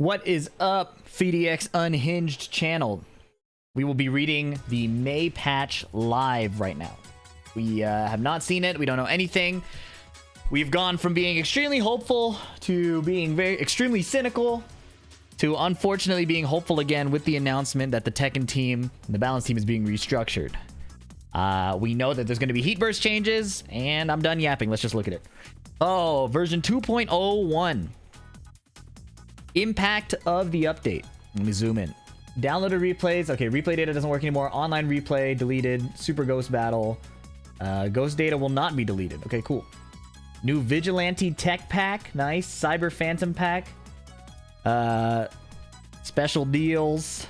What is up, PhiDX Unhinged channel? We will be reading the May patch live right now. We have not seen it. We don't know anything. We've gone from being extremely hopeful to being extremely cynical to unfortunately being hopeful again with the announcement that the Tekken team, the balance team, is being restructured. We know that there's going to be heat burst changes, and I'm done yapping. Let's just look at it. Oh, version 2.01. Impact of the update. Let me zoom in. Downloaded replays. Okay, replay data doesn't work anymore. Online replay deleted. Super Ghost Battle. Ghost data will not be deleted. Okay, cool. New Vigilante Tech Pack. Nice. Cyber Phantom Pack. Special deals.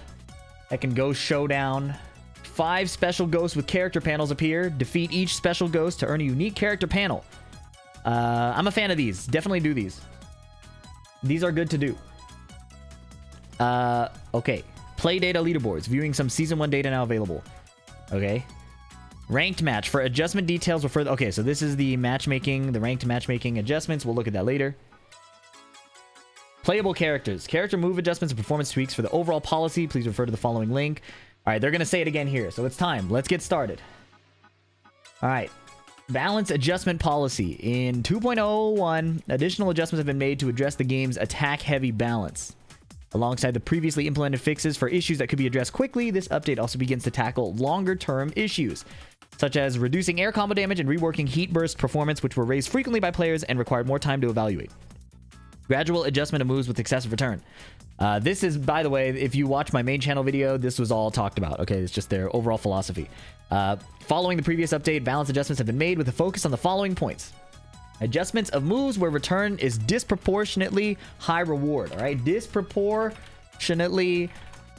Tekken Ghost Showdown. 5 special ghosts with character panels appear. Defeat each special ghost to earn a unique character panel. I'm a fan of these. Definitely do these. These are good to do. Okay. Play data leaderboards. Viewing some Season 1 data now available. Okay. Ranked match. For adjustment details, refer... Okay, so this is the matchmaking, the ranked matchmaking adjustments. We'll look at that later. Playable characters. Character move adjustments and performance tweaks for the overall policy. Please refer to the following link. All right, they're going to say it again here, so it's time. Let's get started. All right. Balance adjustment policy. In 2.01, additional adjustments have been made to address the game's attack-heavy balance. Alongside the previously implemented fixes for issues that could be addressed quickly, this update also begins to tackle longer-term issues, such as reducing air combo damage and reworking heat burst performance, which were raised frequently by players and required more time to evaluate. Gradual adjustment of moves with excessive return. This is, by the way, if you watch my main channel video, this was all talked about. Okay, it's just their overall philosophy. Following the previous update, balance adjustments have been made with a focus on the following points. Adjustments of moves where return is disproportionately high reward. All right, disproportionately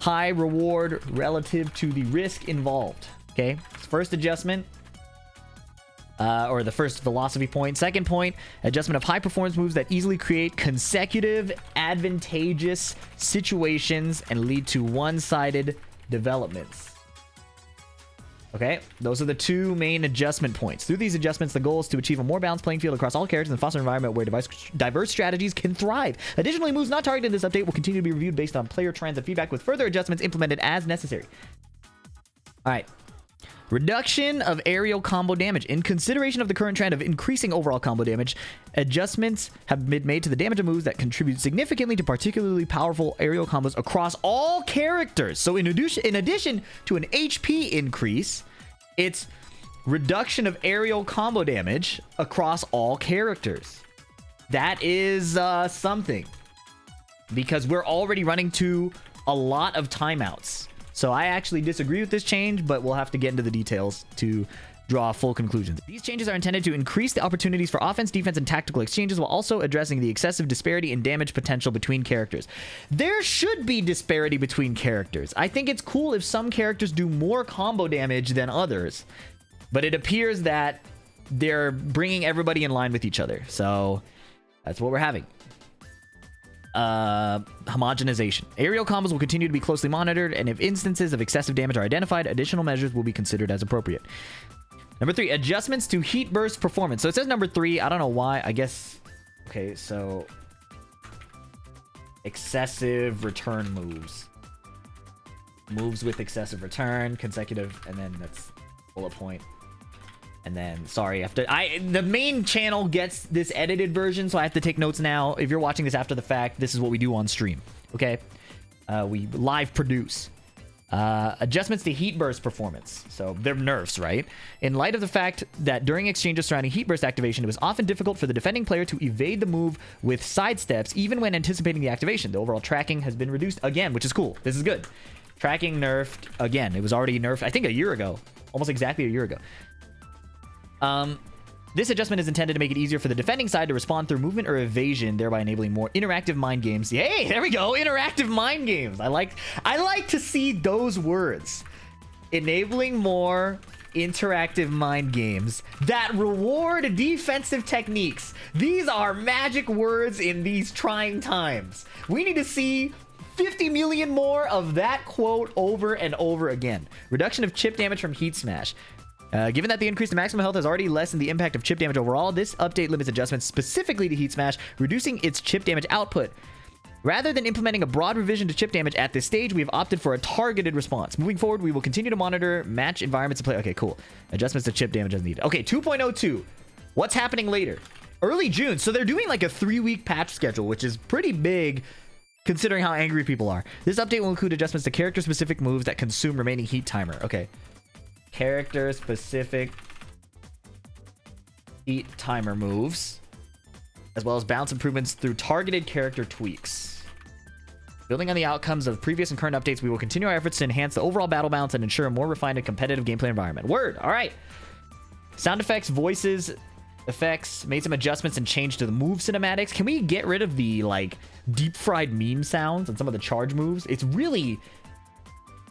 high reward relative to the risk involved. Okay, first adjustment. Or the first philosophy point. Second point, adjustment of high performance moves that easily create consecutive advantageous situations and lead to one-sided developments. Okay, those are the two main adjustment points. Through these adjustments, the goal is to achieve a more balanced playing field across all characters and foster an environment where diverse strategies can thrive. Additionally, moves not targeted in this update will continue to be reviewed based on player trends and feedback, with further adjustments implemented as necessary. All right. Reduction of aerial combo damage. In consideration of the current trend of increasing overall combo damage, adjustments have been made to the damage of moves that contribute significantly to particularly powerful aerial combos across all characters. So in addition to an HP increase, it's reduction of aerial combo damage across all characters. That is something, because we're already running to a lot of timeouts. So I actually disagree with this change, but we'll have to get into the details to draw full conclusions. These changes are intended to increase the opportunities for offense, defense, and tactical exchanges while also addressing the excessive disparity in damage potential between characters. There should be disparity between characters. I think it's cool if some characters do more combo damage than others, but it appears that they're bringing everybody in line with each other. So that's what we're having. Homogenization. Aerial combos will continue to be closely monitored, and if instances of excessive damage are identified, additional measures will be considered as appropriate. Number 3, adjustments to heat burst performance. So it says number 3. I don't know why. I guess... Okay, so... excessive return moves. Moves with excessive return, consecutive, and then that's bullet point. And then, sorry, the main channel gets this edited version, so I have to take notes now. If you're watching this after the fact, this is what we do on stream, okay? We live produce. Adjustments to heat burst performance. So they're nerfs, right? In light of the fact that during exchanges surrounding heat burst activation, it was often difficult for the defending player to evade the move with sidesteps, even when anticipating the activation. The overall tracking has been reduced again, which is cool. This is good. Tracking nerfed again. It was already nerfed, I think, a year ago. Almost exactly a year ago. This adjustment is intended to make it easier for the defending side to respond through movement or evasion, thereby enabling more interactive mind games. Hey, there we go. Interactive mind games. I like to see those words. Enabling more interactive mind games that reward defensive techniques. These are magic words in these trying times. We need to see 50 million more of that quote over and over again. Reduction of chip damage from heat smash. Given that the increase in maximum health has already lessened the impact of chip damage overall, this update limits adjustments specifically to Heat Smash, reducing its chip damage output. Rather than implementing a broad revision to chip damage at this stage, we have opted for a targeted response. Moving forward, we will continue to monitor match environments and play. Okay, cool. Adjustments to chip damage as needed. Okay, 2.02. What's happening later? Early June. So they're doing like a 3-week patch schedule, which is pretty big considering how angry people are. This update will include adjustments to character-specific moves that consume remaining heat timer. Okay. Character-specific heat timer moves, as well as balance improvements through targeted character tweaks. Building on the outcomes of previous and current updates, we will continue our efforts to enhance the overall battle balance and ensure a more refined and competitive gameplay environment. Word! Alright. Sound effects, voices, effects, made some adjustments and changed to the move cinematics. Can we get rid of the, like, deep-fried meme sounds and some of the charge moves? It's really...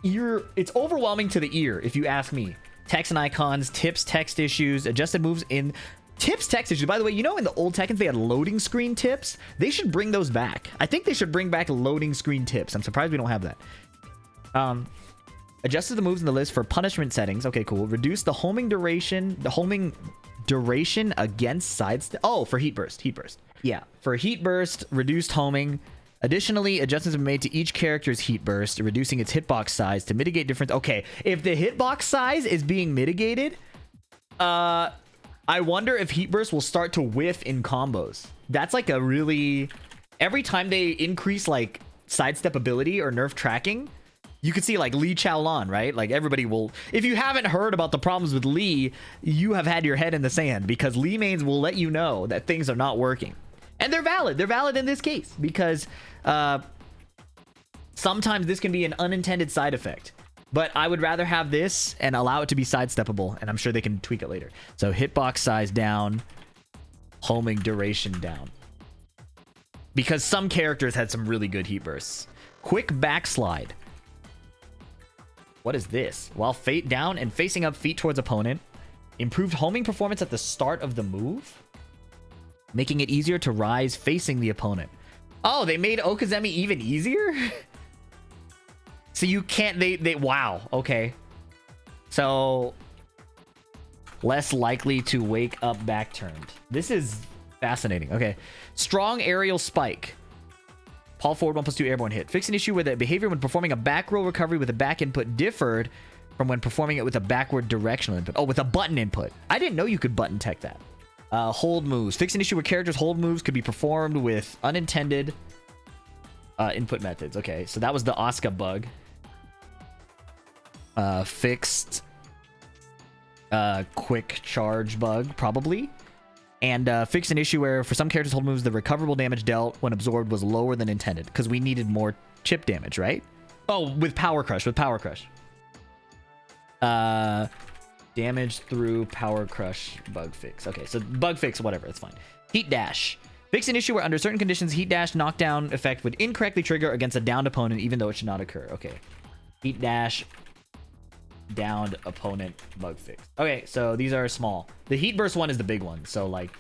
It's overwhelming to the ear, if you ask me. Text and icons, tips, text issues, adjusted moves in... Tips, text issues. By the way, you know in the old Tekkens they had loading screen tips? They should bring those back. I think they should bring back loading screen tips. I'm surprised we don't have that. Adjusted the moves in the list for punishment settings. Okay, cool. Reduce the homing duration. The homing duration against side step. Oh, for heat burst. Heat burst. Yeah, for heat burst, reduced homing. Additionally, adjustments have been made to each character's heat burst, reducing its hitbox size to mitigate different... Okay, if the hitbox size is being mitigated, I wonder if heat burst will start to whiff in combos. That's like a really... Every time they increase like sidestep ability or nerf tracking, you could see like Lee Chaolan, right? Like everybody will... If you haven't heard about the problems with Lee, you have had your head in the sand, because Lee mains will let you know that things are not working. And they're valid. They're valid in this case because sometimes this can be an unintended side effect. But I would rather have this and allow it to be sidesteppable, and I'm sure they can tweak it later. So hitbox size down, homing duration down. Because some characters had some really good heat bursts. Quick backslide. What is this? While fate down and facing up feet towards opponent. Improved homing performance at the start of the move. Making it easier to rise facing the opponent. Oh, they made Okazemi even easier? So you can't... Wow. Okay. So... Less likely to wake up back turned. This is fascinating. Okay. Strong aerial spike. Paul forward 1+2 airborne hit. Fix an issue where the behavior when performing a back row recovery with a back input differed from when performing it with a backward directional input. Oh, with a button input. I didn't know you could button tech that. Hold moves. Fix an issue where characters' hold moves could be performed with unintended input methods. Okay, so that was the Asuka bug. Fixed quick charge bug, probably. And fix an issue where for some characters' hold moves, the recoverable damage dealt when absorbed was lower than intended, because we needed more chip damage, right? Oh, with Power Crush, damage through Power Crush bug fix. Okay, so bug fix, whatever, it's fine. Heat Dash. Fix an issue where under certain conditions, Heat Dash knockdown effect would incorrectly trigger against a downed opponent, even though it should not occur. Okay. Heat Dash, downed opponent bug fix. Okay, so these are small. The Heat Burst one is the big one. So like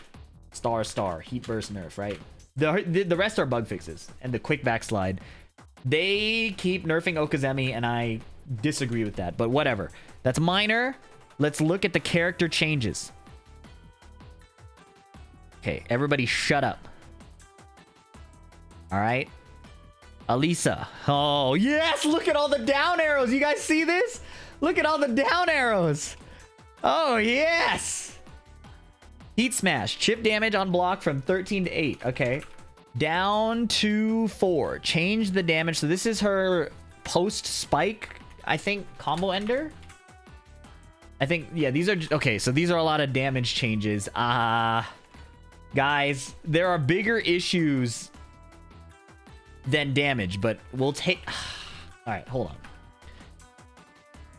star, Heat Burst nerf, right? The rest are bug fixes. And the quick backslide. They keep nerfing Okazemi, and I disagree with that, but whatever. That's minor. Let's look at the character changes. Okay, everybody shut up. All right. Alisa. Oh, yes! Look at all the down arrows. You guys see this? Look at all the down arrows. Oh, yes! Heat Smash. Chip damage on block from 13 to 8. Okay. Down to 4. Change the damage. So this is her post-spike, I think, combo ender. I think, yeah, these are... Okay, so these are a lot of damage changes. Guys, there are bigger issues than damage, but we'll take... All right, hold on.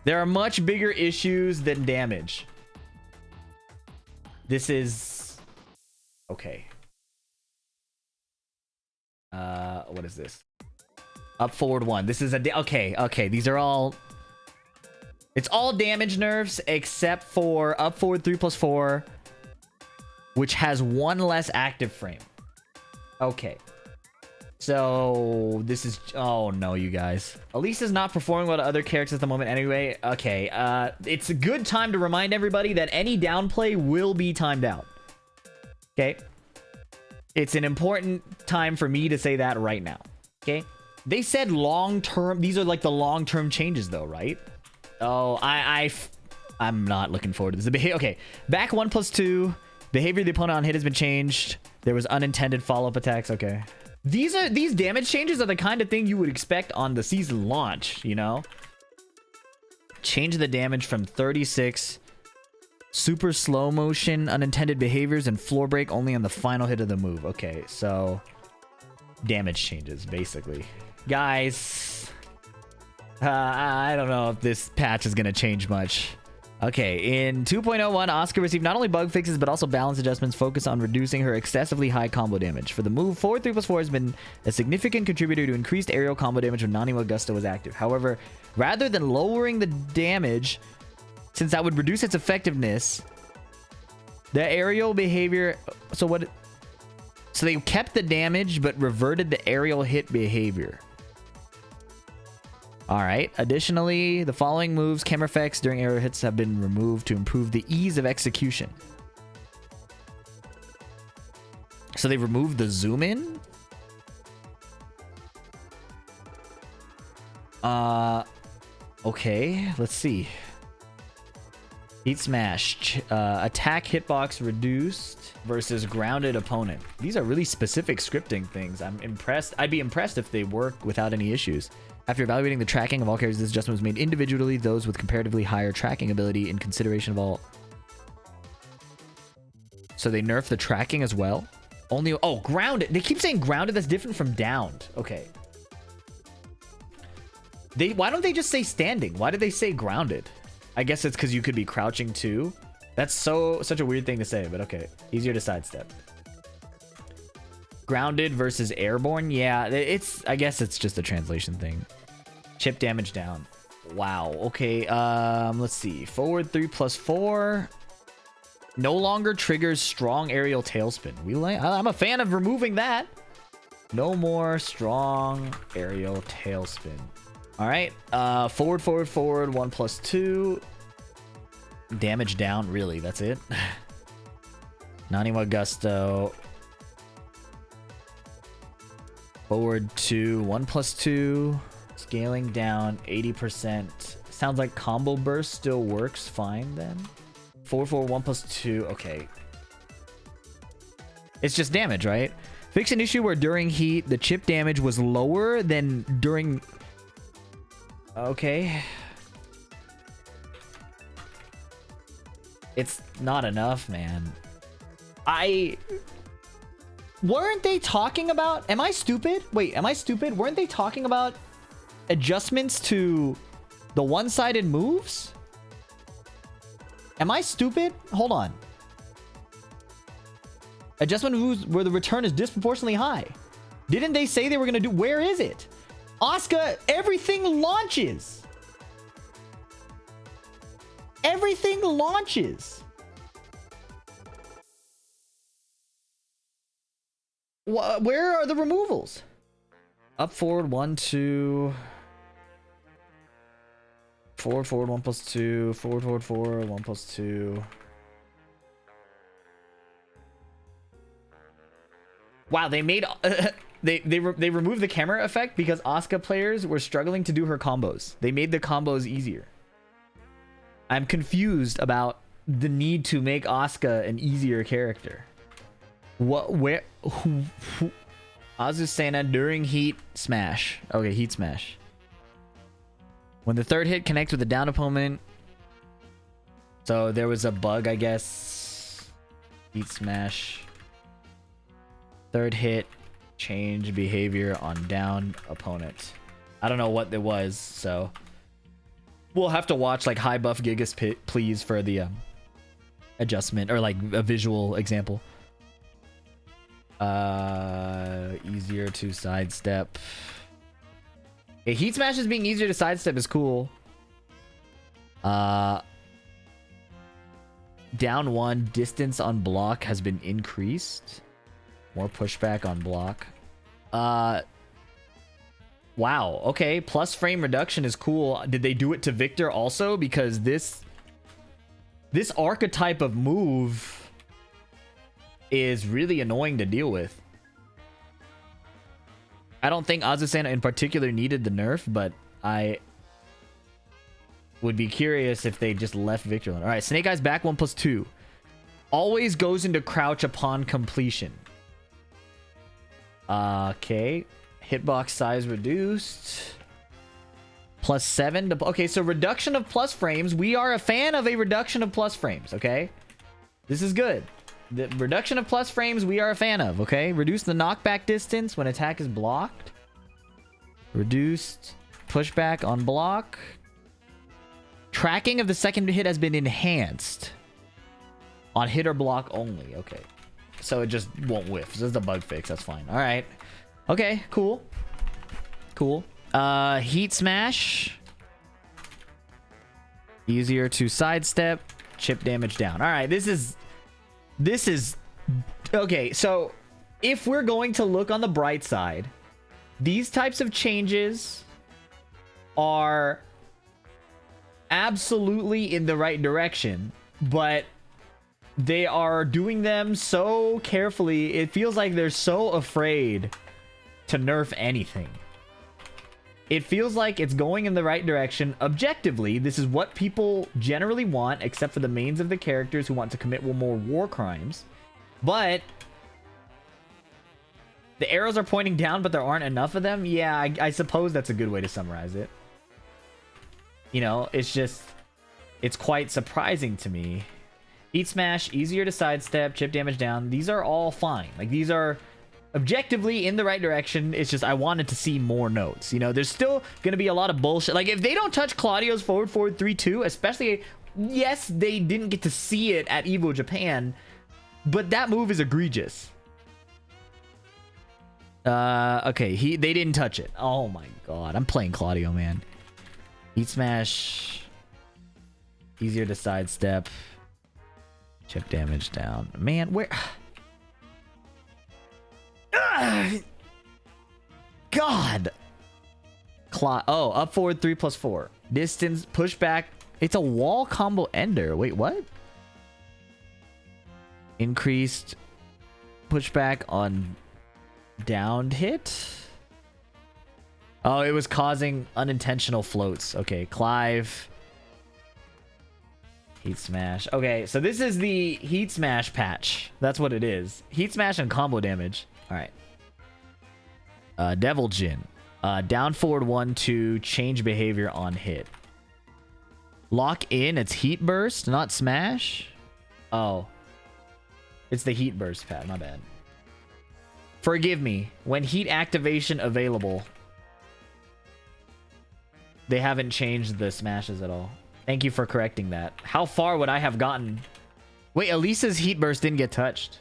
There are much bigger issues than damage. This is... Okay. What is this? Up forward 1. This is a... Okay. These are all... It's all damage nerfs except for up forward 3+4, which has 1 less active frame. Okay. So this is... Oh no, you guys. Alisa's not performing well to other characters at the moment anyway. Okay. It's a good time to remind everybody that any downplay will be timed out. Okay. It's an important time for me to say that right now. Okay. They said long-term. These are like the long-term changes though, right? Oh, I'm not looking forward to this. Okay. Back 1+2. Behavior of the opponent on hit has been changed. There was unintended follow-up attacks. Okay. These damage changes are the kind of thing you would expect on the season launch, you know? Change the damage from 36. Super slow motion, unintended behaviors, and floor break only on the final hit of the move. Okay, so damage changes, basically. Guys, I don't know if this patch is going to change much. Okay, in 2.01, Asuka received not only bug fixes, but also balance adjustments focused on reducing her excessively high combo damage. For the move, forward 3+4 has been a significant contributor to increased aerial combo damage when Naniwa Gusto was active. However, rather than lowering the damage, since that would reduce its effectiveness, the aerial behavior... So they kept the damage, but reverted the aerial hit behavior. Alright. Additionally, the following moves, camera effects during aerial hits have been removed to improve the ease of execution. So they removed the zoom in? Okay, let's see. Heat smash. Attack hitbox reduced versus grounded opponent. These are really specific scripting things. I'm impressed. I'd be impressed if they work without any issues. After evaluating the tracking of all characters, this adjustment was made individually, those with comparatively higher tracking ability in consideration of all. So they nerfed the tracking as well? Only... Oh, grounded. They keep saying grounded. That's different from downed. Okay. Why don't they just say standing? Why did they say grounded? I guess it's because you could be crouching too. That's such a weird thing to say, but okay. Easier to sidestep. Grounded versus airborne. Yeah, I guess it's just a translation thing. Chip damage down. Wow. Okay. Let's see. Forward 3+4 no longer triggers strong aerial tailspin. I'm a fan of removing that. No more strong aerial tailspin. All right. Forward 1+2 damage down. Really, that's it. Naniwa Gusto. Forward 1+2 scaling down 80%. Sounds like combo burst still works fine then. Forward 1+2. Okay. It's just damage, right? Fix an issue where during heat the chip damage was lower than during... Okay. It's not enough, man. Weren't they talking about... Am I stupid? Wait, am I stupid? Weren't they talking about adjustments to the one-sided moves? Am I stupid? Hold on. Adjustment moves where the return is disproportionately high. Didn't they say they were going to do... Where is it? Asuka, everything launches. Everything launches. Where are the removals? Up, forward, 1, 2. Forward 1+2. Forward 1+2. Wow, they made they removed the camera effect because Asuka players were struggling to do her combos. They made the combos easier. I'm confused about the need to make Asuka an easier character. Where Azucena during heat smash. Okay, heat smash. When the third hit connects with the down opponent. So there was a bug, I guess. Heat smash. Third hit, change behavior on down opponent. I don't know what it was, so we'll have to watch like High Buff Gigas please for the adjustment or like a visual example. Easier to sidestep. Okay, heat smashes being easier to sidestep is cool. Down 1, distance on block has been increased. More pushback on block. Wow. Okay. Plus frame reduction is cool. Did they do it to Victor also? Because this archetype of move is really annoying to deal with. I don't think Azucena in particular needed the nerf, but I would be curious if they just left Victor. All right, Snake Eyes back 1+2. Always goes into crouch upon completion. Okay. Hitbox size reduced. +7 to... Okay, so reduction of plus frames. We are a fan of a reduction of plus frames, okay? This is good. The reduction of plus frames we are a fan of, okay? Reduce the knockback distance when attack is blocked. Reduced pushback on block. Tracking of the second hit has been enhanced. On hit or block only, okay. So it just won't whiff. This is a bug fix, that's fine. Alright. Okay, cool. Cool. Heat Smash. Easier to sidestep. Chip damage down. Alright, this is... Okay, so if we're going to look on the bright side, these types of changes are absolutely in the right direction, but they are doing them so carefully. It feels like they're so afraid to nerf anything. It feels like it's going in the right direction. Objectively, this is what people generally want, except for the mains of the characters who want to commit more war crimes. But the arrows are pointing down, but there aren't enough of them. Yeah, I suppose that's a good way to summarize it. You know, it's quite surprising to me. Heat Smash, easier to sidestep, chip damage down. These are all fine. Like, these are objectively in the right direction. It's just I wanted to see more notes. You know, there's still gonna be a lot of bullshit. Like, if they don't touch Claudio's forward 3-2, especially, yes, they didn't get to see it at Evo Japan, but that move is egregious. Okay, they didn't touch it. Oh my god, I'm playing Claudio, man. Heat Smash, easier to sidestep, chip damage down. Man, where... God. Oh, up forward 3+4. Distance, pushback. It's a wall combo ender. Wait, what? Increased pushback on downed hit. Oh, it was causing unintentional floats. Okay, Clive. Heat Smash. Okay, so this is the Heat Smash patch. That's what it is. Heat Smash and combo damage. All right. Devil Jin. Down forward 1-2. Change behavior on hit. Lock in. It's Heat Burst, not Smash. Oh. It's the Heat Burst pad. My bad. Forgive me. When Heat activation available, they haven't changed the smashes at all. Thank you for correcting that. How far would I have gotten? Wait, Alisa's Heat Burst didn't get touched.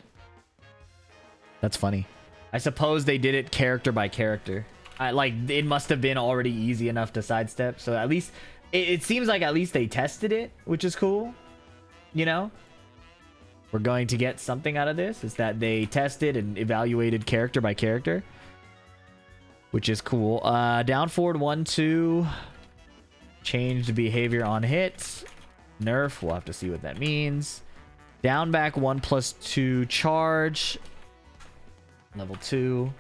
That's funny. I suppose they did it character by character. Like, it must have been already easy enough to sidestep. So at least, it seems like at least they tested it, which is cool. You know? We're going to get something out of this. Is that they tested and evaluated character by character. Which is cool. Down forward 1-2. Changed behavior on hits. Nerf. We'll have to see what that means. Down back 1+2 charge. Level 2.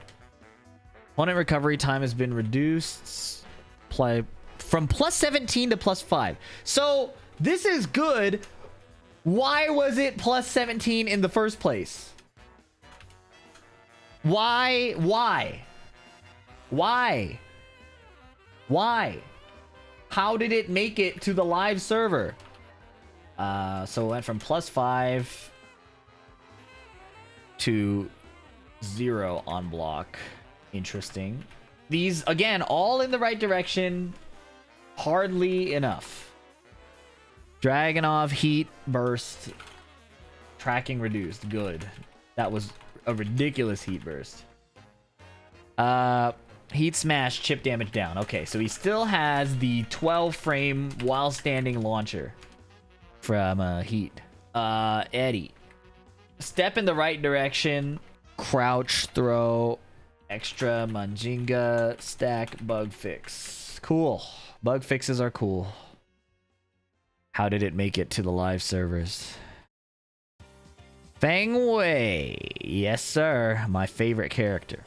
Opponent recovery time has been reduced. Play from +17 to +5. So this is good. Why was it +17 in the first place? Why? How did it make it to the live server? So it went from +5 to 0 on block. Interesting. These, again, all in the right direction. Hardly enough. Dragunov, Heat, Burst. Tracking reduced. Good. That was a ridiculous Heat Burst. Heat Smash, chip damage down. Okay, so he still has the 12 frame while standing launcher from Heat. Eddy. Step in the right direction. Crouch, throw, extra Manjinga, stack, bug fix. Cool. Bug fixes are cool. How did it make it to the live servers? Feng Wei. Yes, sir. My favorite character.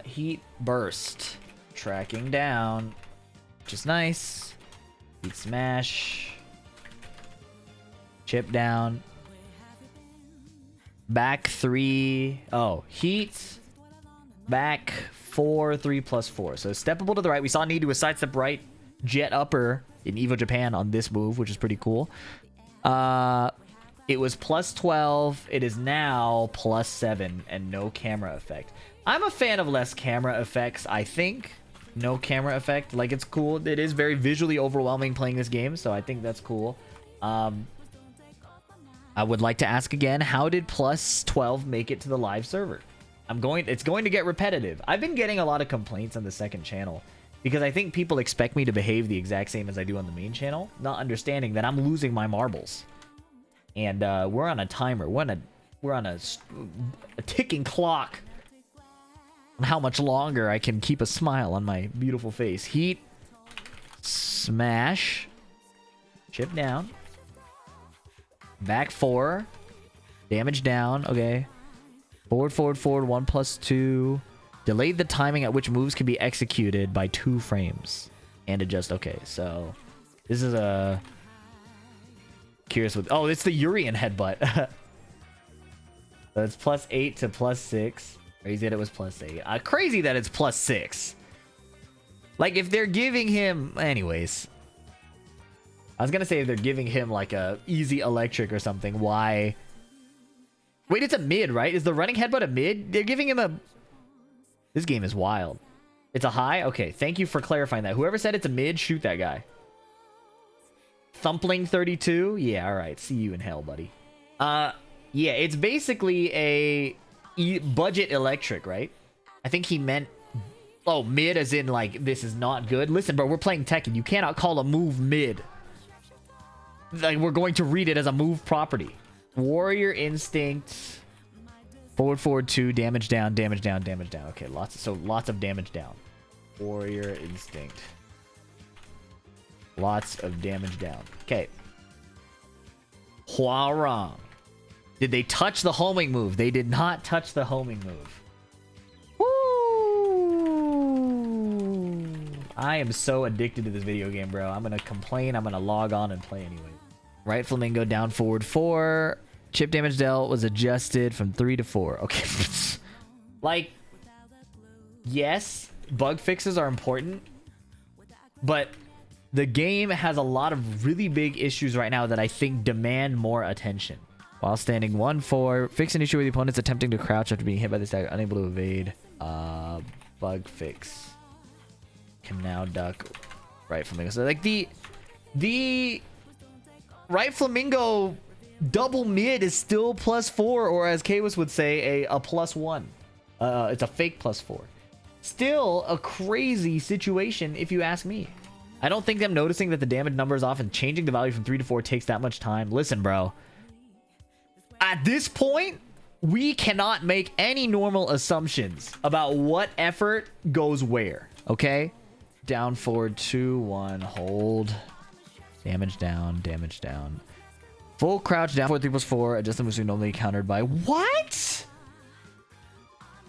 Heat burst. Tracking down. Which is nice. Heat smash. Chip down. Back 3. Oh, heat. Back 4, 3 plus 4. So steppable to the right. We saw need to a sidestep right. Jet upper in Evo Japan on this move, which is pretty cool. It was plus 12. It is now plus 7 and no camera effect. I'm a fan of less camera effects, I think. No camera effect. Like, it's cool. It is very visually overwhelming playing this game, so I think that's cool. I would like to ask again, how did plus 12 make it to the live server? It's going to get repetitive. I've been getting a lot of complaints on the second channel because I think people expect me to behave the exact same as I do on the main channel, not understanding that I'm losing my marbles. And we're on a timer. We're on a ticking clock on how much longer I can keep a smile on my beautiful face. Heat, smash, chip down, back 4, damage down. Okay, forward, forward, forward. 1 plus 2. Delayed the timing at which moves can be executed by 2 frames and adjust. Okay, so this is a curious with. Oh, it's the Urian headbutt. So it's plus 8 to plus 6. Crazy that it was plus 8. Crazy that it's plus 6. Like, if they're giving him... Anyways. I was gonna say if they're giving him, like, a easy electric or something, why... Wait, it's a mid, right? Is the running headbutt a mid? They're giving him a... This game is wild. It's a high? Okay, thank you for clarifying that. Whoever said it's a mid, shoot that guy. Thumpling 32? Yeah, alright. See you in hell, buddy. Yeah, it's basically a budget electric, right? I think he meant... Oh, mid as in, like, this is not good. Listen, bro, we're playing Tekken. You cannot call a move mid. Like, we're going to read it as a move property. Warrior Instinct. Forward, forward 2. Damage down, damage down, damage down. Okay, lots of damage down. Warrior Instinct. Lots of damage down. Okay. Hwoarang. Did they touch the homing move? They did not touch the homing move. Woo! I am so addicted to this video game, bro. I'm gonna complain. I'm gonna log on and play anyway. Right flamingo down forward 4. Chip damage dealt was adjusted from 3 to 4. Okay. Like, yes, bug fixes are important, but the game has a lot of really big issues right now that I think demand more attention. While standing 1-4, fix an issue with the opponents attempting to crouch after being hit by this dagger, unable to evade. Bug fix. Can now duck right flamingo. So like the right flamingo double mid is still plus 4, or as Kawis would say, a plus 1. It's a fake plus 4. Still a crazy situation if you ask me. I don't think them noticing that the damage number is off and changing the value from 3 to 4 takes that much time. Listen, bro. At this point, we cannot make any normal assumptions about what effort goes where. Okay? Down forward 2, 1, hold. Damage down, damage down. Full crouch down forward 3 plus 4. Adjust the moves normally countered by... What?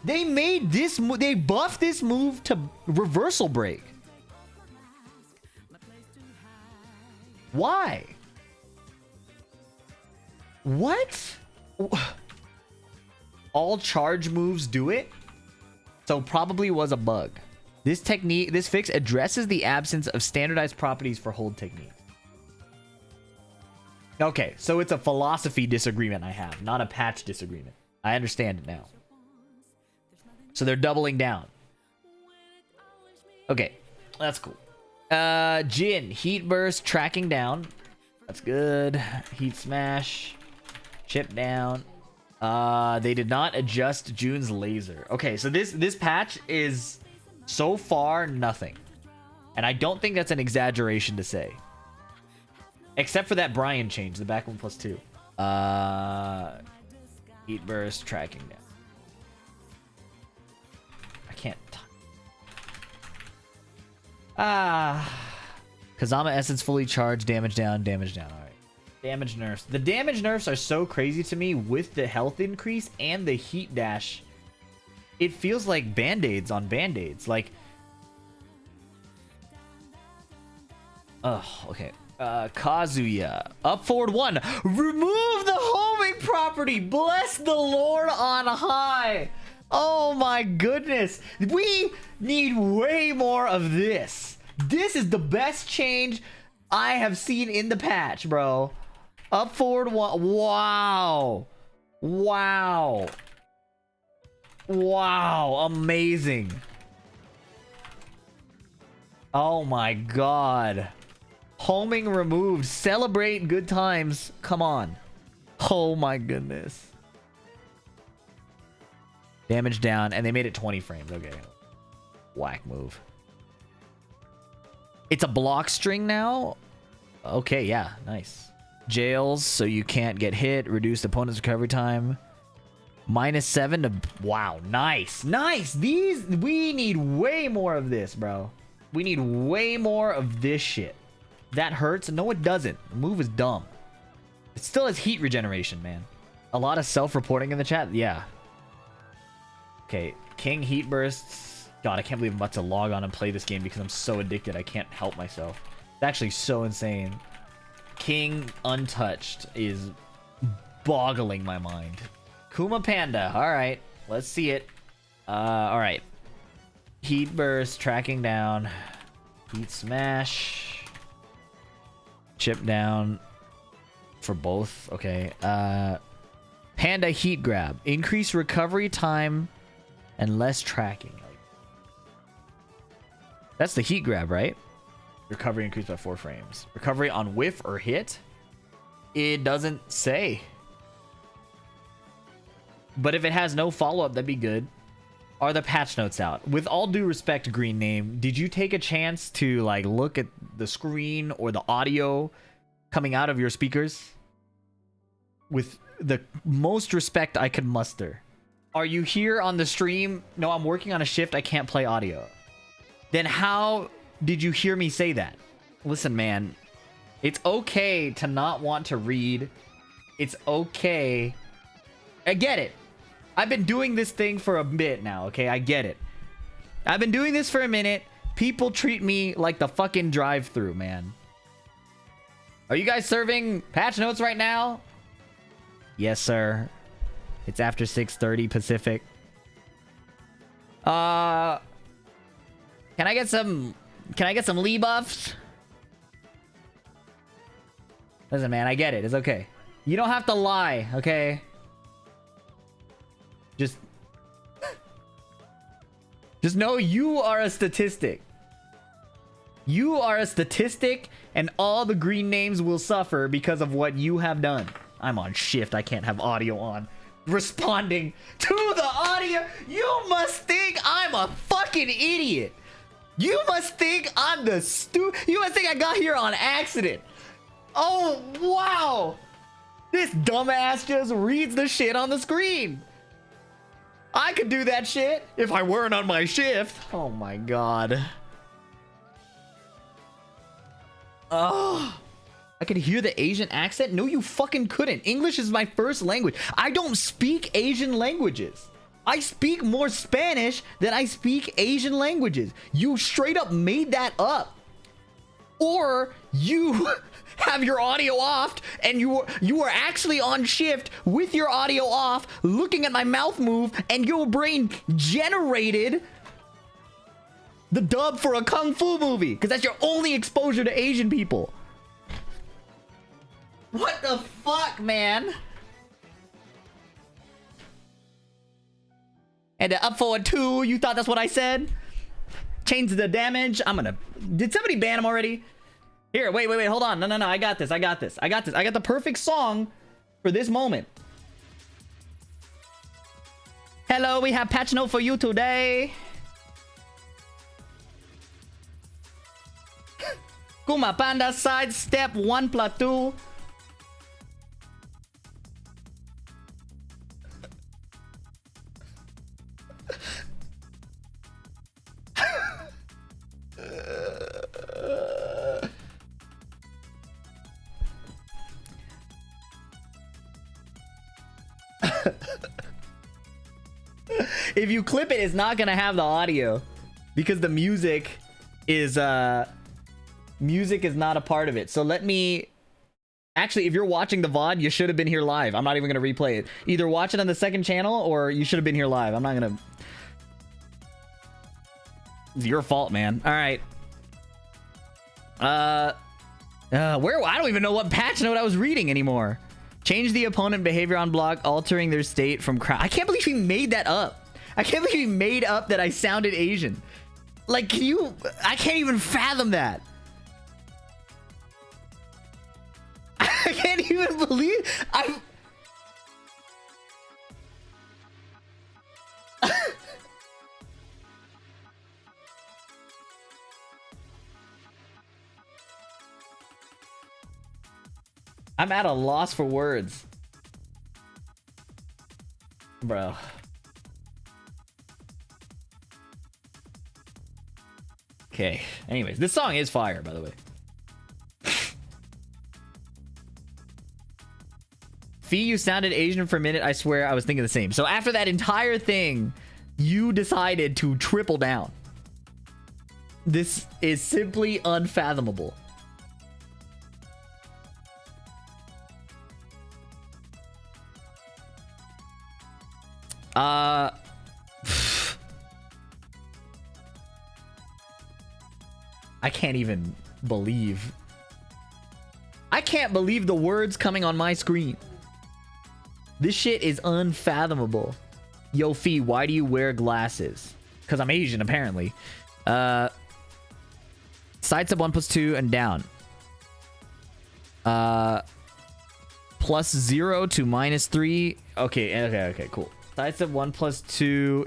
They made this move... They buffed this move to reversal break. Why? What? All charge moves do it? So probably was a bug. This fix addresses the absence of standardized properties for hold techniques. Okay, so it's a philosophy disagreement I have, not a patch disagreement. I understand it now. So they're doubling down. Okay, that's cool. Jin, heat burst, tracking down. That's good. Heat smash. Chip down. They did not adjust June's laser. Okay, so this patch is so far nothing. And I don't think that's an exaggeration to say. Except for that Bryan change, the back 1 plus 2. Heat burst, tracking down. I can't. Kazama essence fully charged, damage down, damage down. All right. Damage nerfs. The damage nerfs are so crazy to me with the health increase and the heat dash. it feels like band-aids on band-aids. Like, oh, okay. Kazuya, up forward 1. Remove the homing property. Bless the Lord on high. Oh my goodness. We need way more of this. This is the best change I have seen in the patch, bro. Up forward 1. Wow. Wow. Wow. Amazing. Oh my god. Homing removed. Celebrate good times. Come on. Oh my goodness. Damage down. And they made it 20 frames. Okay. Whack move. It's a block string now? Okay, yeah. Nice. Jails so you can't get hit. Reduced opponent's recovery time. -7 to... Wow. Nice. Nice. These... We need way more of this, bro. We need way more of this shit. That hurts? No, it doesn't. The move is dumb. It still has heat regeneration, man. A lot of self-reporting in the chat? Yeah. Okay. King heat bursts. God, I can't believe I'm about to log on and play this game because I'm so addicted. I can't help myself. It's actually so insane. King untouched is boggling my mind. Kuma Panda. Alright. Let's see it. Alright. Heat burst. Tracking down. Heat smash. Chip down for both. Okay. Panda heat grab. Increase recovery time and less tracking. That's the heat grab, right? Recovery increased by 4 frames. Recovery on whiff or hit? It doesn't say. But if it has no follow-up, that'd be good. Are the patch notes out? With all due respect, Green Name, did you take a chance to like look at the screen or the audio coming out of your speakers? With the most respect I could muster. Are you here on the stream? No, I'm working on a shift. I can't play audio. Then how did you hear me say that? Listen, man. It's okay to not want to read. It's okay. I get it. I've been doing this thing for a bit now, okay? I get it. I've been doing this for a minute. People treat me like the fucking drive-thru, man. Are you guys serving patch notes right now? Yes, sir. It's after 6:30 Pacific. Can I get some Lee buffs? Listen, man, I get it. It's okay. You don't have to lie, okay? Just know you are a statistic. You are a statistic, and all the green names will suffer because of what you have done. I'm on shift. I can't have audio on. Responding to the audio. You must think I'm a fucking idiot. You must think I'm the You must think I got here on accident. Oh, wow. This dumbass just reads the shit on the screen. I could do that shit if I weren't on my shift. Oh my god. Oh, I could hear the Asian accent. No, you fucking couldn't. English is my first language. I don't speak Asian languages. I speak more Spanish than I speak Asian languages. You straight up made that up. Or you have your audio off and you are actually on shift with your audio off, looking at my mouth move, and your brain generated the dub for a kung fu movie because that's your only exposure to Asian people. What the fuck, man? And up forward 2, you thought that's what I said? Change the damage. Did somebody ban him already? Here, wait, hold on. No, I got this. I got the perfect song for this moment. Hello, we have patch note for you today. Kuma Panda side step 1+2. if you clip it, it's not gonna have the audio because the music is not a part of it. So let me actually, if you're watching the VOD, you should have been here live. I'm not even gonna replay it. Either watch it on the second channel or you should have been here live. I'm not gonna. It's your fault, man. All right. Where I don't even know what patch note I was reading anymore. Change the opponent behavior on block, altering their state from crowd. I can't believe he made that up. I can't believe he made up that I sounded Asian. Like, can you? I can't even fathom that. I can't even believe I'm at a loss for words. Bro. Okay. Anyways, this song is fire, by the way. Fee, you sounded Asian for a minute. I swear I was thinking the same. So after that entire thing, you decided to triple down. This is simply unfathomable. I can't even believe. I can't believe the words coming on my screen. This shit is unfathomable. Yo, Fee, why do you wear glasses? Because I'm Asian, apparently. Sidestep 1+2 and down. +0 to -3. Okay, cool. Sidestep 1+2.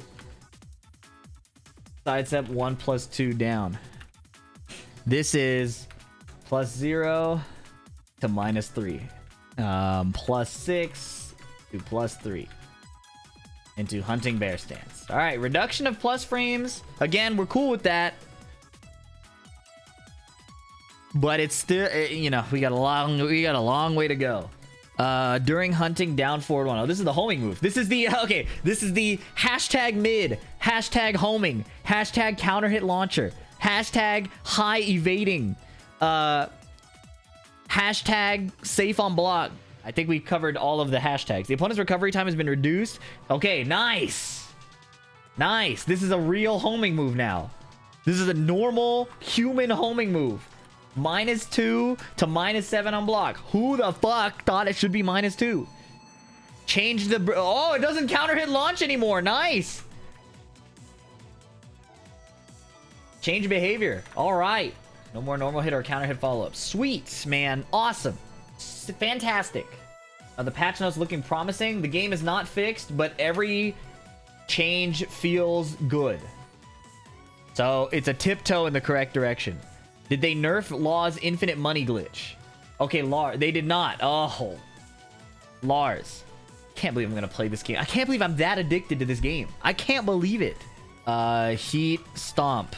Sidestep 1+2 down. This is +0 to -3. +6 to +3. Into hunting bear stance. All right, reduction of plus frames. Again, we're cool with that. But it's still, you know, we got a long way to go. During hunting, down forward 1. Oh, this is the homing move. This is the this is the hashtag mid, hashtag homing, hashtag counter hit launcher, hashtag high evading, hashtag safe on block. I think we covered all of the hashtags. The opponent's recovery time has been reduced. Okay, nice. Nice. This is a real homing move now. This is a normal human homing move. -2 to -7 on block. Who the fuck thought it should be -2? Change the... Oh, it doesn't counter hit launch anymore. Nice. Change behavior. All right. No more normal hit or counter hit follow-up. Sweet, man. Awesome. Fantastic. The patch notes looking promising. The game is not fixed, but every change feels good. So it's a tiptoe in the correct direction. Did they nerf Law's infinite money glitch? Okay, Lars. They did not. Oh. Lars. Can't believe I'm going to play this game. I can't believe I'm that addicted to this game. I can't believe it. Heat Stomp.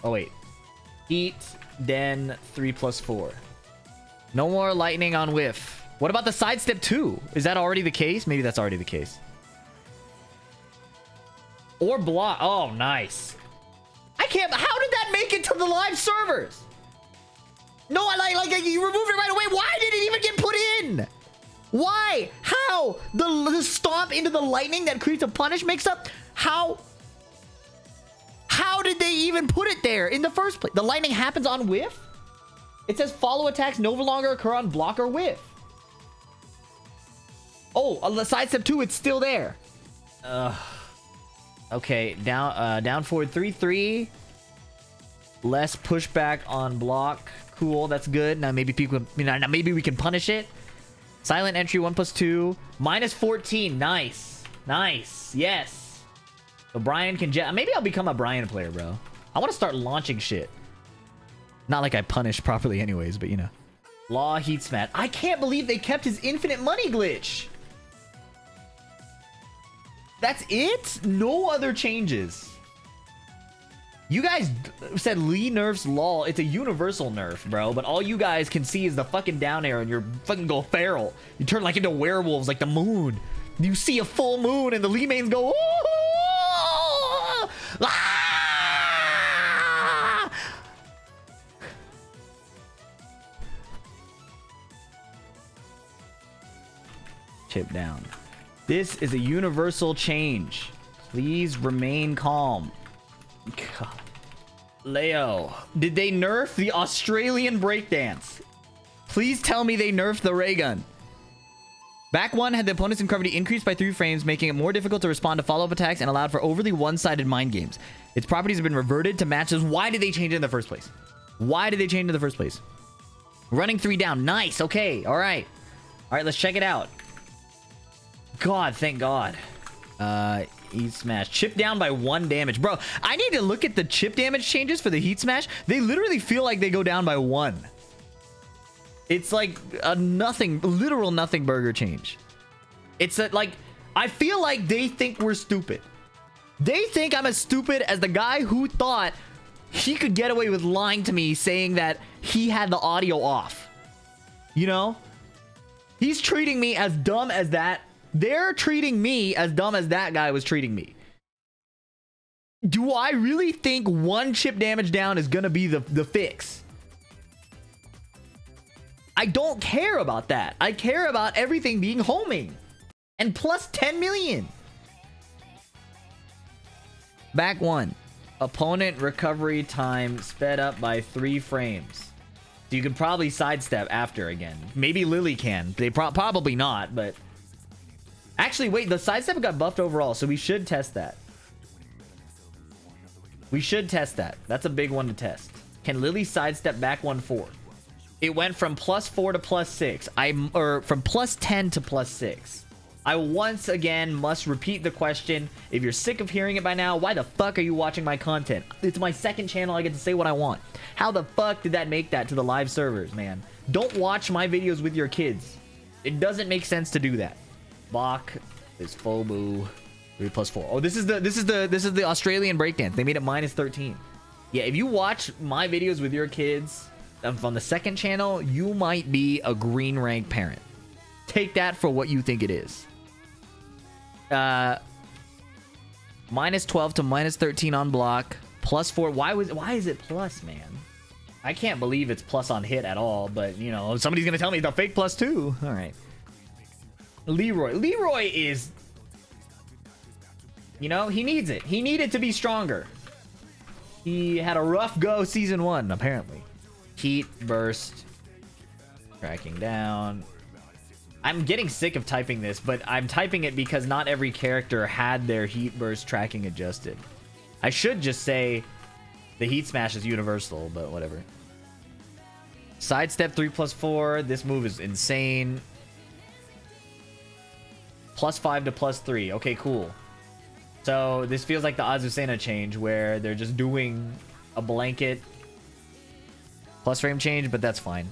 Oh, wait. Heat, then 3+4. No more lightning on whiff. What about the sidestep 2? Is that already the case? Maybe that's already the case. Or block. Oh, nice. I can't... How did that make it to the live servers? No, like you removed it right away. Why did it even get put in? Why? How? The stomp into the lightning that creates a punish mix-up? How did they even put it there in the first place? The lightning happens on whiff? It says follow attacks no longer occur on block or whiff. Oh, on the sidestep 2, it's still there. Okay, down forward 3-3. Less pushback on block. Cool, that's good. Now maybe people, now maybe we can punish it. Silent entry 1+2. -14. Nice. Nice. Yes. So Bryan can maybe I'll become a Bryan player, bro. I want to start launching shit. Not like I punish properly anyways, but you know. Law heat smash. I can't believe they kept his infinite money glitch. That's it? No other changes. You guys said Lee nerfs LOL. It's a universal nerf, bro. But all you guys can see is the fucking down air and you're fucking go feral. You turn like into werewolves like the moon. You see a full moon and the Lee mains go, "Ooh! Ah!" Chip down. This is a universal change. Please remain calm. God. Leo, did they nerf the Australian breakdance? Please tell me they nerfed the ray gun. Back one had the opponent's incredibility increased by 3 frames, making it more difficult to respond to follow-up attacks and allowed for overly one-sided mind games. Its properties have been reverted to matches. Why did they change it in the first place? Why did they change it in the first place? Running 3 down. Nice. Okay. All right. All right. Let's check it out. God, thank God. Heat smash. Chip down by 1 damage. Bro, I need to look at the chip damage changes for the heat smash. They literally feel like they go down by 1. It's like a nothing, literal nothing burger change. It's like, I feel like they think we're stupid. They think I'm as stupid as the guy who thought he could get away with lying to me saying that he had the audio off. You know? He's treating me as dumb as that. They're treating me as dumb as that guy was treating me. Do I really think 1 chip damage down is gonna be the fix? I don't care about that. I care about everything being homing. And plus 10 million. Back 1. Opponent recovery time sped up by 3 frames. So you could probably sidestep after again. Maybe Lili can. They probably not, but... Actually, wait. The sidestep got buffed overall, so we should test that. We should test that. That's a big one to test. Can Lili sidestep back 1-4? It went from +4 to +6. Or from +10 to +6. I once again must repeat the question. If you're sick of hearing it by now, why the fuck are you watching my content? It's my second channel. I get to say what I want. How the fuck did that make that to the live servers, man? Don't watch my videos with your kids. It doesn't make sense to do that. Bach is FOBU 3+4. Oh, this is the Australian breakdance. They made it -13. Yeah, if you watch my videos with your kids from the second channel, you might be a green rank parent. Take that for what you think it is. -12 to -13 on block. +4. Why is it plus, man? I can't believe it's plus on hit at all, but you know, somebody's gonna tell me the fake +2. All right. Leroy is, you know, he needs it. He needed to be stronger. He had a rough go season 1, apparently. Heat burst. Tracking down. I'm getting sick of typing this, but I'm typing it because not every character had their heat burst tracking adjusted. I should just say the heat smash is universal, but whatever. Sidestep 3+4. This move is insane. +5 to +3. Okay, cool. So this feels like the Azucena change where they're just doing a blanket plus frame change, but that's fine.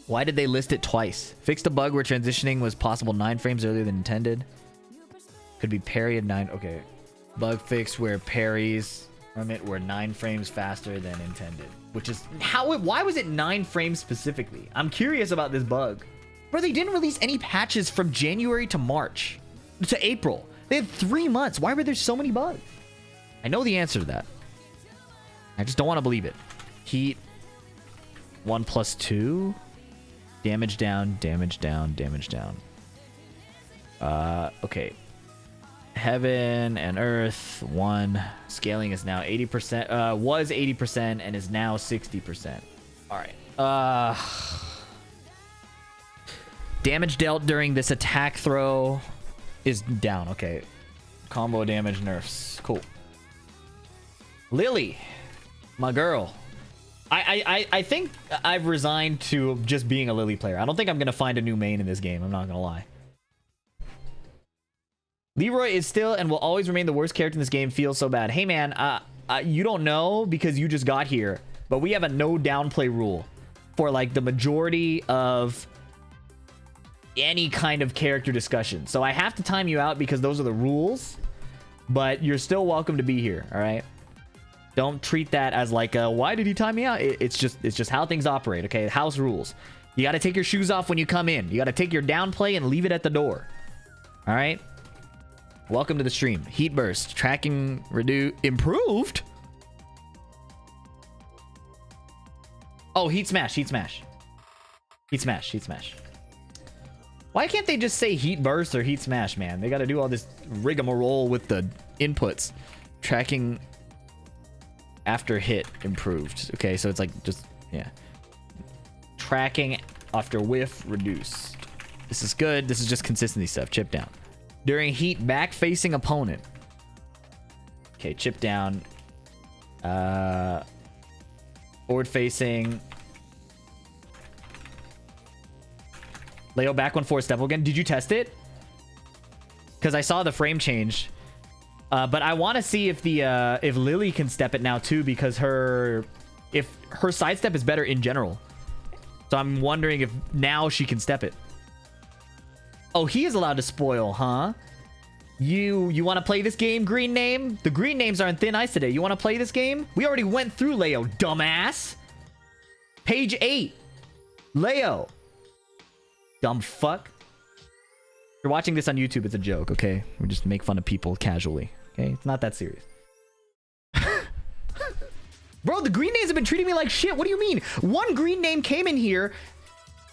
Why did they list it twice? Fixed a bug where transitioning was possible 9 frames earlier than intended. Could be parry at 9. Okay. Bug fix where parries from it were 9 frames faster than intended. Which is why was it 9 frames specifically? I'm curious about this bug. Bro, they didn't release any patches from January to March. To April. They had 3 months. Why were there so many bugs? I know the answer to that. I just don't want to believe it. Heat 1+2. Damage down, damage down, damage down. Okay. Heaven and Earth 1. Scaling is now 80%. Was 80% and is now 60%. Alright. Damage dealt during this attack throw is down. Okay. Combo damage nerfs. Cool. Lili, my girl. I think I've resigned to just being a Lili player. I don't think I'm gonna find a new main in this game. I'm not gonna lie. Leroy is still and will always remain the worst character in this game. Feels so bad. Hey man, you don't know because you just got here, but we have a no downplay rule for like the majority of any kind of character discussion. So I have to time you out because those are the rules, but you're still welcome to be here. All right. Don't treat that as like why did he time me out? It's just how things operate. Okay. House rules. You got to take your shoes off when you come in. You got to take your downplay and leave it at the door. All right. Welcome to the stream. Heat burst. Tracking improved? Oh, heat smash. Heat smash. Heat smash. Heat smash. Why can't they just say heat burst or heat smash, man? They got to do all this rigmarole with the inputs. Tracking after hit improved. Okay, so it's like just, yeah. Tracking after whiff reduced. This is good. This is just consistency stuff. Chip down. During heat, back facing opponent. Okay, chip down. Forward facing. Leo back 1-4 step again. Did you test it? Because I saw the frame change. But I want to see if the if Lili can step it now too, because if her sidestep is better in general. So I'm wondering if now she can step it. Oh, he is allowed to spoil, huh? You want to play this game, green name? The green names are on thin ice today. You want to play this game? We already went through Leo, dumbass. Page 8. Leo. Dumb fuck. If you're watching this on YouTube, it's a joke, okay? We just make fun of people casually, okay? It's not that serious. Bro, the green names have been treating me like shit. What do you mean? One green name came in here.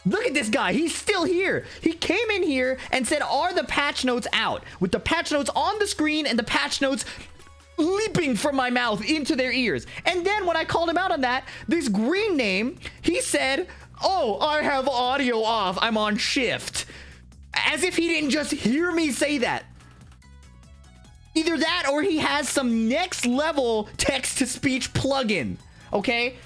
Look at this guy. He's still here. He came in here and said, are the patch notes out? With the patch notes on the screen and the patch notes leaping from my mouth into their ears. And then when I called him out on that, this green name, he said, oh, I have audio off. I'm on shift. As if he didn't just hear me say that. Either that or he has some next level text-to-speech plugin. Okay?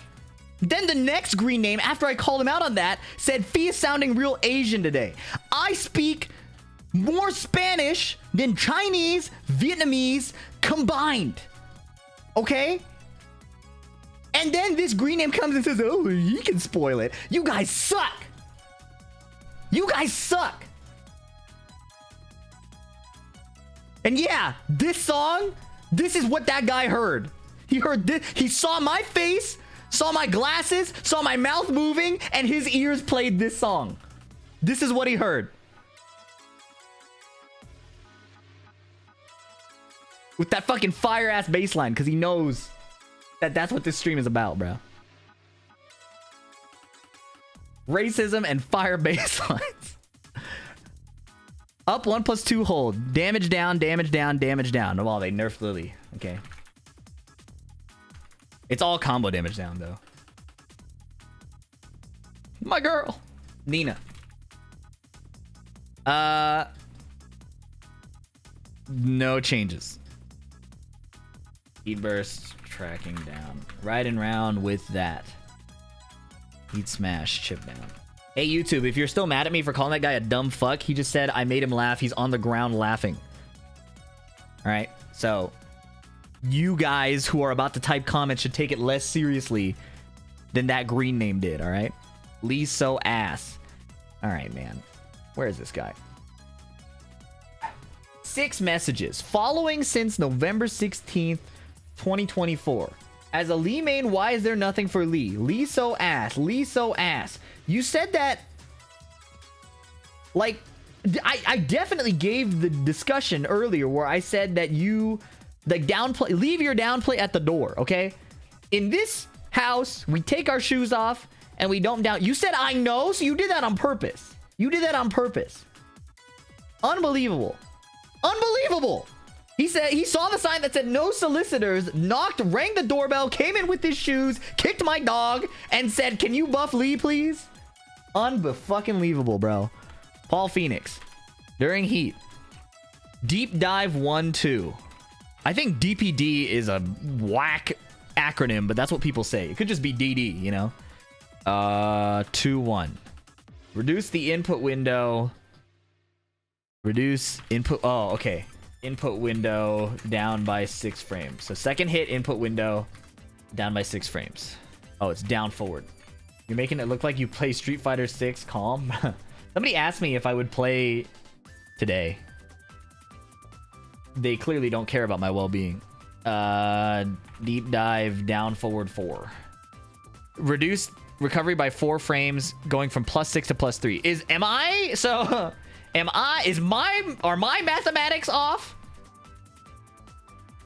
Then the next green name, after I called him out on that, said, Fee is sounding real Asian today. I speak more Spanish than Chinese, Vietnamese combined. Okay? And then this green name comes and says, oh, he can spoil it. You guys suck. You guys suck. And yeah, this song, this is what that guy heard. He heard this. He saw my face, saw my glasses, saw my mouth moving, and his ears played this song. This is what he heard. With that fucking fire-ass bass line, because he knows that that's what this stream is about, bro. Racism and fire bass lines. Up 1+2 hold. Damage down, damage down, damage down. Oh, they nerfed Lili. Okay. It's all combo damage down, though. My girl. Nina. No changes. Heat burst. Tracking down. Right and round with that. Heat smash. Chip down. Hey, YouTube, if you're still mad at me for calling that guy a dumb fuck, he just said I made him laugh. He's on the ground laughing. All right? So, you guys who are about to type comments should take it less seriously than that green name did, all right? Lee so ass. All right, man. Where is this guy? 6 messages. Following since November 16th, 2024. As a Lee main, why is there nothing for Lee? Lee so ass. Lee so ass. You said that, like, I definitely gave the discussion earlier where I said that you, the downplay, leave your downplay at the door, okay? In this house, we take our shoes off and we don't down. You said I know, so you did that on purpose. You did that on purpose. Unbelievable. Unbelievable. He said he saw the sign that said no solicitors, knocked, rang the doorbell, came in with his shoes, kicked my dog, and said, can you buff Lee, please? Unfucking-believable, bro. Paul Pheonix. During heat. Deep dive 1-2. I think DPD is a whack acronym, but that's what people say. It could just be DD, you know? 2-1. Reduce the input window. Reduce input. Oh, okay. Input window down by 6 frames. So second hit input window down by 6 frames. Oh, it's down forward. You're making it look like you play Street Fighter 6 calm. Somebody asked me if I would play today. They clearly don't care about my well-being. Deep dive down forward 4. Reduce recovery by 4 frames, going from +6 to +3. Are my mathematics off?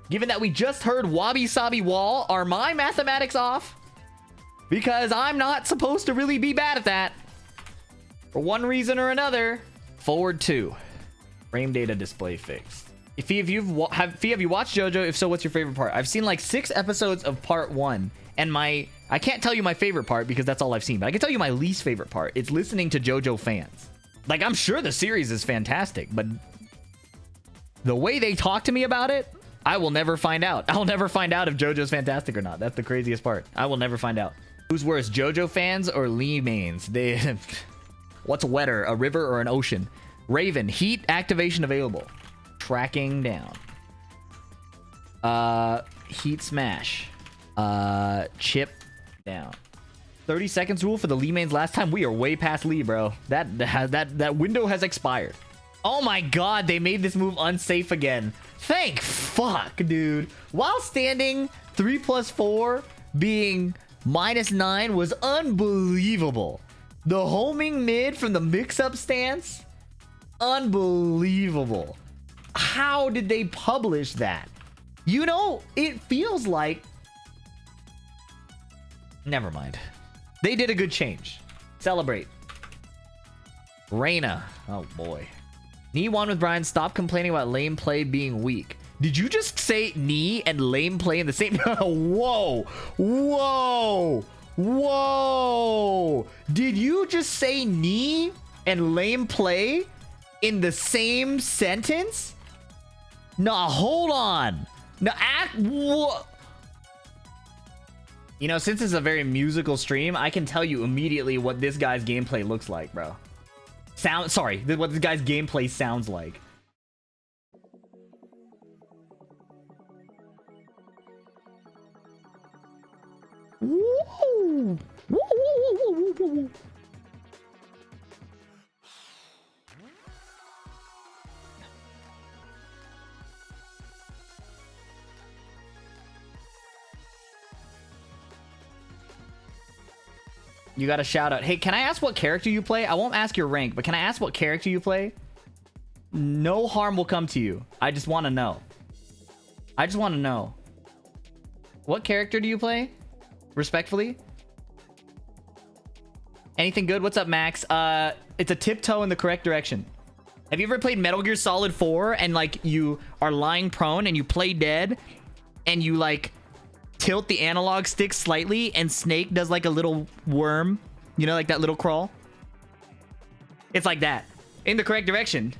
Given that we just heard Wabi Sabi Wall, are my mathematics off? Because I'm not supposed to really be bad at that. For one reason or another. Forward 2. Frame data display fixed. If have you watched JoJo? If so, what's your favorite part? I've seen like 6 episodes of part 1. And I can't tell you my favorite part because that's all I've seen. But I can tell you my least favorite part. It's listening to JoJo fans. Like, I'm sure the series is fantastic. But the way they talk to me about it, I will never find out. I'll never find out if JoJo's fantastic or not. That's the craziest part. I will never find out. Who's worse, JoJo fans or Lee mains? What's wetter, a river or an ocean? Raven, heat activation available. Tracking down. Heat smash. Chip down. 30 seconds rule for the Lee mains last time. We are way past Lee, bro. That window has expired. Oh my god, they made this move unsafe again. Thank fuck, dude. While standing, 3+4 being -9 was unbelievable. The homing mid from the mix-up stance, unbelievable. How did they publish that? You know, it feels like... Never mind. They did a good change. Celebrate. Reina. Oh boy. Knee won with Bryan. Stop complaining about lame play being weak. Did you just say knee and lame play in the same... Whoa. Whoa. Whoa. Did you just say knee and lame play in the same sentence? Nah, hold on. Now, you know, since it's a very musical stream, I can tell you immediately what this guy's gameplay looks like, bro. What this guy's gameplay sounds like. Woo! Woo! You got a shout out. Hey, can I ask what character you play? I won't ask your rank, but can I ask what character you play? No harm will come to you. I just want to know. I just want to know. What character do you play? Respectfully. Anything good? What's up, Max? It's a tiptoe in the correct direction. Have you ever played Metal Gear Solid 4 and like you are lying prone and you play dead and you like tilt the analog stick slightly and Snake does like a little worm, you know, like that little crawl? It's like that in the correct direction.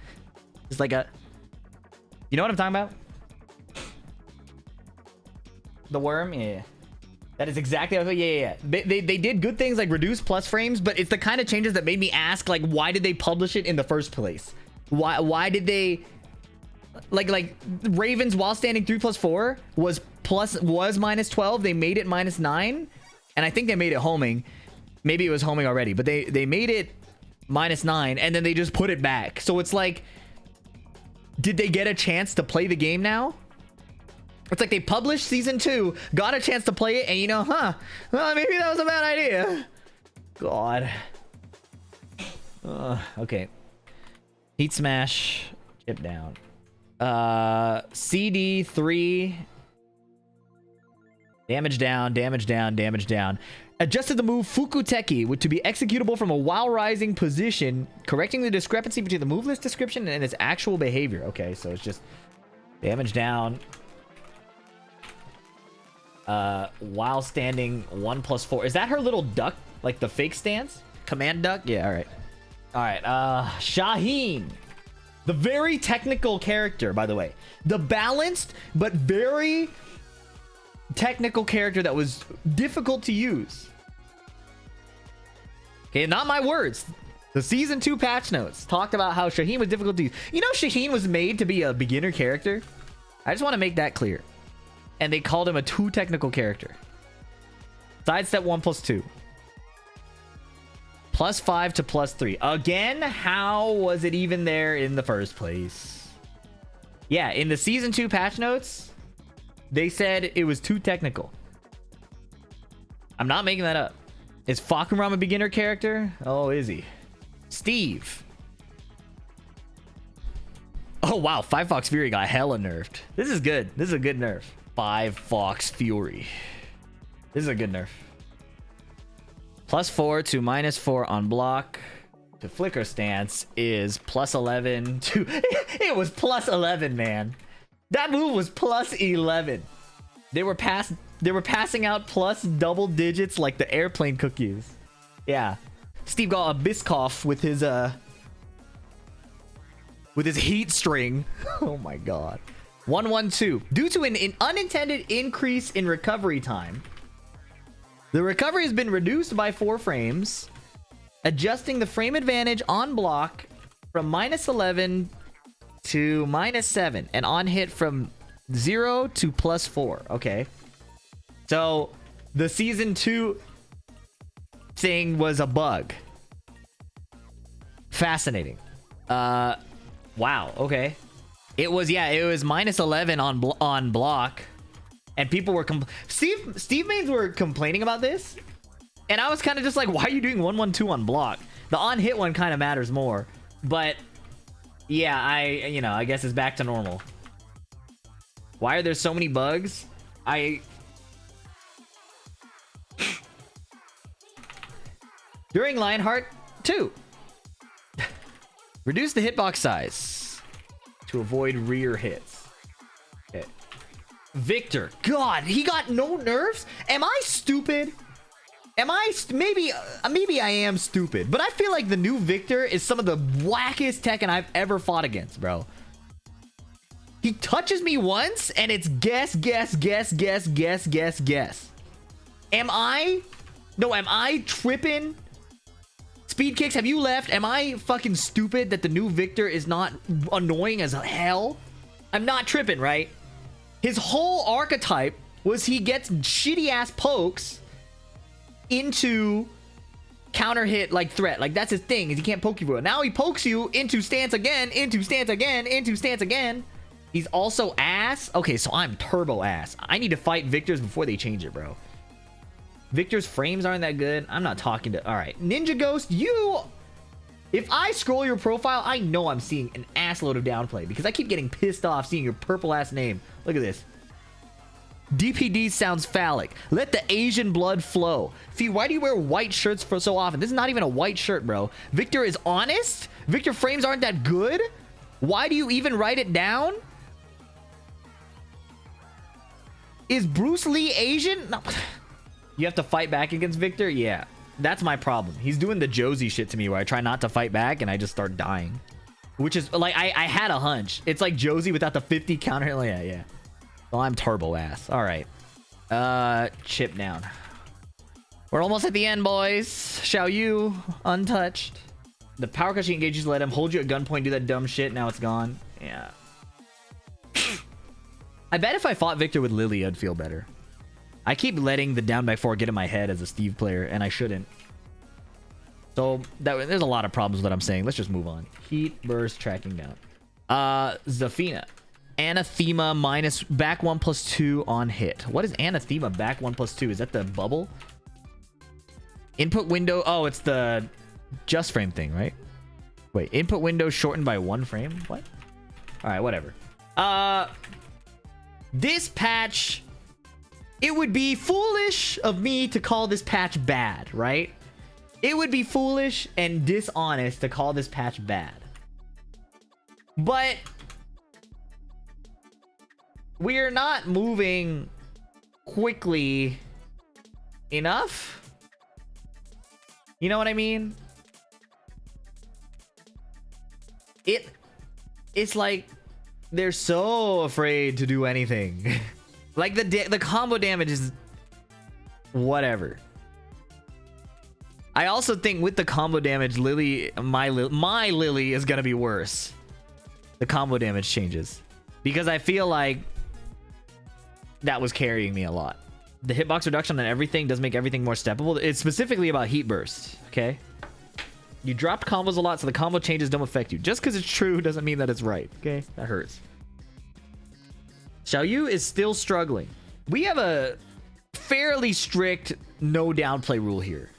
It's like a, you know what I'm talking about? The worm. Yeah, that is exactly what. Yeah. They did good things like reduce plus frames, but it's the kind of changes that made me ask, like, why did they publish it in the first place? Why did they like Ravens while standing 3+4 was -12. They made it -9, and I think they made it homing. Maybe it was homing already, but they made it -9, and then they just put it back. So it's like, did they get a chance to play the game now? It's like they published season 2, got a chance to play it, and you know, well, maybe that was a bad idea. God. Okay. Heat smash. Chip down. CD3. Damage down, damage down, damage down. Adjusted the move Fukuteki to be executable from a while rising position, correcting the discrepancy between the move list description and its actual behavior. Okay, so it's just damage down. While standing 1+4. Is that her little duck? Like the fake stance? Command duck? Yeah, alright. Alright, Shaheen. The very technical character, by the way. The balanced, but very technical character that was difficult to use. Okay, not my words. The season 2 patch notes talked about how Shaheen was difficult to use. You know, Shaheen was made to be a beginner character. I just want to make that clear. And they called him a too technical character. Sidestep 1+2. +5 to +3. Again, how was it even there in the first place? Yeah, in the season 2 patch notes, they said it was too technical. I'm not making that up. Is Fakuram a beginner character? Oh, is he? Steve. Oh, Oh, wow. 5 Fox Fury got hella nerfed. This is good. This is a good nerf. 5 Fox Fury. This is a good nerf. +4 to -4 on block. To flicker stance is +11 to... It was +11, man. That move was +11. They were passing out plus double digits like the airplane cookies. Yeah. Steve got a Biscoff with his heat string. Oh my god. 112. Due to an unintended increase in recovery time, the recovery has been reduced by 4 frames, adjusting the frame advantage on block from -11 to -7 and on hit from 0 to +4. Okay. So the season 2 thing was a bug. Fascinating. Wow. Okay. It was -11 on block, and people were Steve mains were complaining about this, and I was kind of just like, why are you doing 112 on block? The on hit one kind of matters more, but yeah, I guess it's back to normal. Why are there so many bugs? During Lionheart 2, reduce the hitbox size to avoid rear hits. Okay. Victor, God, he got no nerfs? Am I stupid? Maybe I am stupid, but I feel like the new Victor is some of the wackest Tekken I've ever fought against, bro. He touches me once and it's guess. Am I tripping? Speed kicks, have you left? Am I fucking stupid that the new Victor is not annoying as hell? I'm not tripping, right? His whole archetype was he gets shitty ass pokes into counter hit like threat. Like that's his thing, is he can't poke you for it. Now he pokes you into stance again, into stance again, into stance again. He's also ass. Okay, so I'm turbo ass. I need to fight Victors before they change it, bro. Victor's frames aren't that good. I'm not talking to... All right. Ninja Ghost, you... If I scroll your profile, I know I'm seeing an assload of downplay because I keep getting pissed off seeing your purple-ass name. Look at this. DPD sounds phallic. Let the Asian blood flow. Fee, why do you wear white shirts for so often? This is not even a white shirt, bro. Victor is honest? Victor frames aren't that good? Why do you even write it down? Is Bruce Lee Asian? No. You have to fight back against Victor? Yeah, that's my problem. He's doing the Josie shit to me where I try not to fight back and I just start dying. Which is like, I had a hunch. It's like Josie without the 50 counter. Yeah. Well, I'm turbo ass. All right. Chip down. We're almost at the end, boys. Xiayou, untouched. The power cut she engages, let him hold you at gunpoint, do that dumb shit. Now it's gone. Yeah. I bet if I fought Victor with Lili, I'd feel better. I keep letting the down back 4 get in my head as a Steve player, and I shouldn't. So there's a lot of problems with what I'm saying. Let's just move on. Heat burst tracking down. Zafina. Anathema minus back 1+2 on hit. What is Anathema back 1+2? Is that the bubble? Input window. Oh, it's the just frame thing, right? Wait, input window shortened by 1 frame? What? All right, whatever. This patch... It would be foolish of me to call this patch bad, right? It would be foolish and dishonest to call this patch bad. But we're not moving quickly enough. You know what I mean? It's like they're so afraid to do anything. Like the combo damage is whatever. I also think with the combo damage, Lili, my Lili is gonna be worse. The combo damage changes because I feel like that was carrying me a lot. The hitbox reduction on everything does make everything more steppable. It's specifically about heat burst. Okay, you dropped combos a lot, so the combo changes don't affect you. Just because it's true doesn't mean that it's right. Okay, that hurts. Xiayou is still struggling. We have a fairly strict no downplay rule here.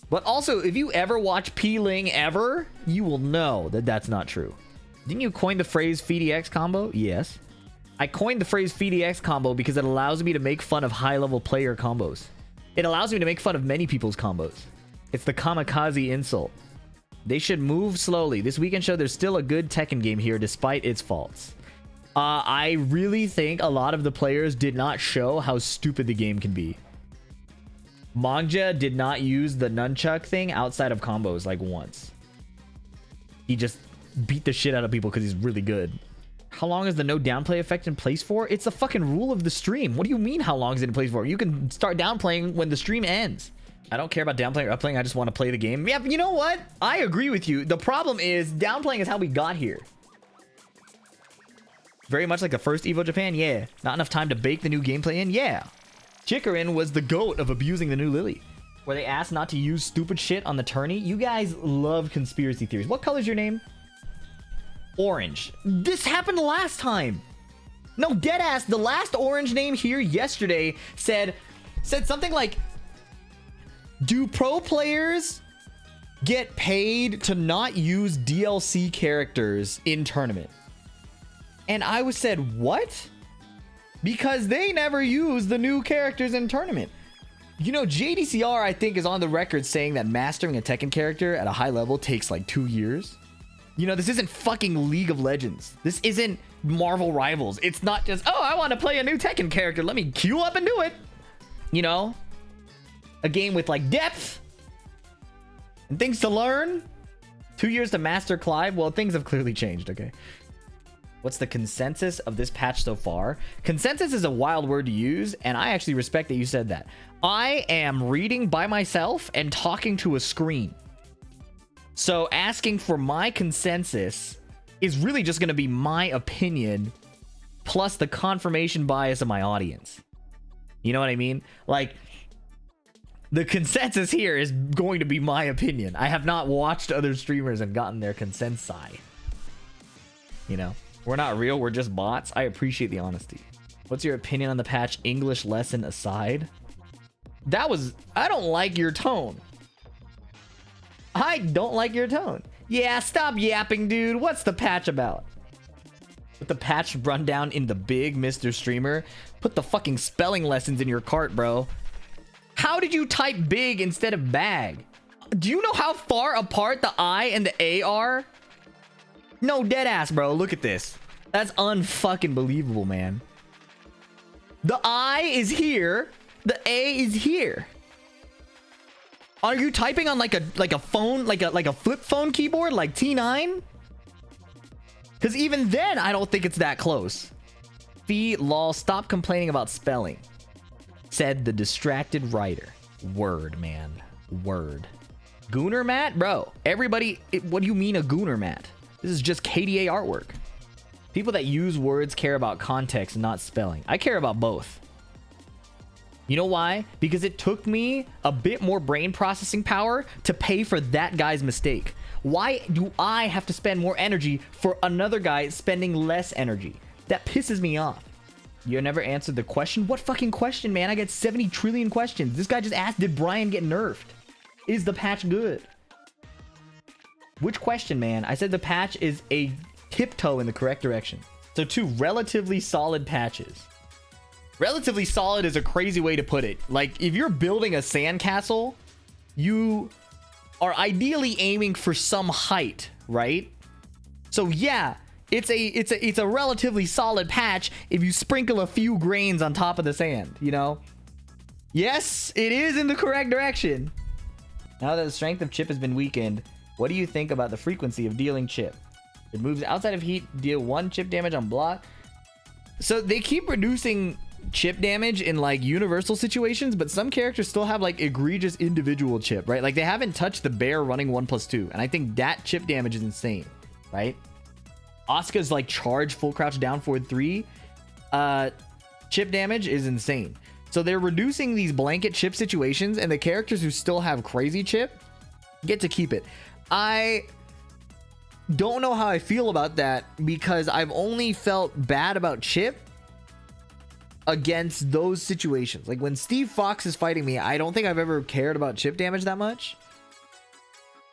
But also, if you ever watch P-Ling ever, you will know that that's not true. Didn't you coin the phrase PhiDX combo? Yes. I coined the phrase PhiDX combo because it allows me to make fun of high-level player combos. It allows me to make fun of many people's combos. It's the kamikaze insult. They should move slowly. This weekend show there's still a good Tekken game here despite its faults. I really think a lot of the players did not show how stupid the game can be. Mangja did not use the nunchuck thing outside of combos like once. He just beat the shit out of people because he's really good. How long is the no downplay effect in place for? It's a fucking rule of the stream. What do you mean how long is it in place for? You can start downplaying when the stream ends. I don't care about downplaying or upplaying. I just want to play the game. Yeah, you know what? I agree with you. The problem is downplaying is how we got here. Very much like the first Evo Japan? Yeah. Not enough time to bake the new gameplay in? Yeah. Chikarin was the goat of abusing the new Lili. Where they asked not to use stupid shit on the tourney. You guys love conspiracy theories. What color's your name? Orange. This happened last time. No, deadass. The last orange name here yesterday said something like, do pro players get paid to not use DLC characters in tournament? And I said, what? Because they never use the new characters in tournament. You know, JDCR, I think, is on the record saying that mastering a Tekken character at a high level takes like 2 years. You know, this isn't fucking League of Legends. This isn't Marvel Rivals. It's not just, oh, I want to play a new Tekken character. Let me queue up and do it. You know? A game with like depth and things to learn. 2 years to master Clive. Well, things have clearly changed, okay? What's the consensus of this patch so far? Consensus is a wild word to use, and I actually respect that you said that. I am reading by myself and talking to a screen. So asking for my consensus is really just going to be my opinion plus the confirmation bias of my audience. You know what I mean? Like, the consensus here is going to be my opinion. I have not watched other streamers and gotten their consensi. You know? We're not real, we're just bots. I appreciate the honesty. What's your opinion on the patch, English lesson aside? I don't like your tone. I don't like your tone. Yeah, stop yapping, dude. What's the patch about? Put the patch rundown in the big, Mr. Streamer. Put the fucking spelling lessons in your cart, bro. How did you type big instead of bag? Do you know how far apart the I and the A are? No, dead ass, bro. Look at this. That's unfucking believable, man. The I is here. The A is here. Are you typing on like a phone, like a flip phone keyboard, like T9? Because even then, I don't think it's that close. Lol, stop complaining about spelling. Said the distracted writer. Word, man. Word. Gooner mat? Bro, everybody, what do you mean a gooner mat? This is just KDA artwork. People that use words care about context, not spelling. I care about both. You know why? Because it took me a bit more brain processing power to pay for that guy's mistake. Why do I have to spend more energy for another guy spending less energy? That pisses me off. You never answered the question? What fucking question, man? I get 70 trillion questions. This guy just asked, did Bryan get nerfed? Is the patch good? Which question, man? I said the patch is a tiptoe in the correct direction. So 2 relatively solid patches. Relatively solid is a crazy way to put it. Like, if you're building a sandcastle, you are ideally aiming for some height, right? So yeah, it's a relatively solid patch if you sprinkle a few grains on top of the sand, you know? Yes, it is in the correct direction. Now that the strength of chip has been weakened, what do you think about the frequency of dealing chip? It moves outside of heat, deal 1 chip damage on block. So they keep reducing chip damage in like universal situations, but some characters still have like egregious individual chip, right? Like they haven't touched the bear running 1+2, and I think that chip damage is insane, right? Asuka's like charge full crouch down forward 3 chip damage is insane. So they're reducing these blanket chip situations, and the characters who still have crazy chip get to keep it. I don't know how I feel about that because I've only felt bad about chip against those situations. Like when Steve Fox is fighting me, I don't think I've ever cared about chip damage that much,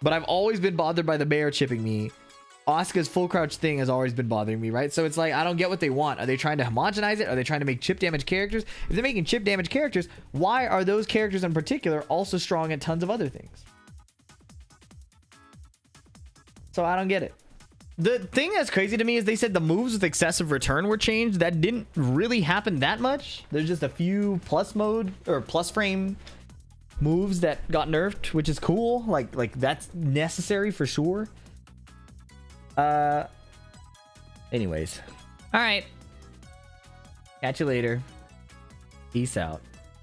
but I've always been bothered by the bear chipping me Asuka's full crouch thing has always been bothering me, right? So it's like, I don't get what they want. Are they trying to homogenize it? Are they trying to make chip damage characters? If they're making chip damage characters, why are those characters in particular also strong at tons of other things? So I don't get it. The thing that's crazy to me is they said the moves with excessive return were changed. That didn't really happen that much. There's just a few plus mode or plus frame moves that got nerfed, which is cool. Like that's necessary for sure. Anyways. All right. Catch you later. Peace out.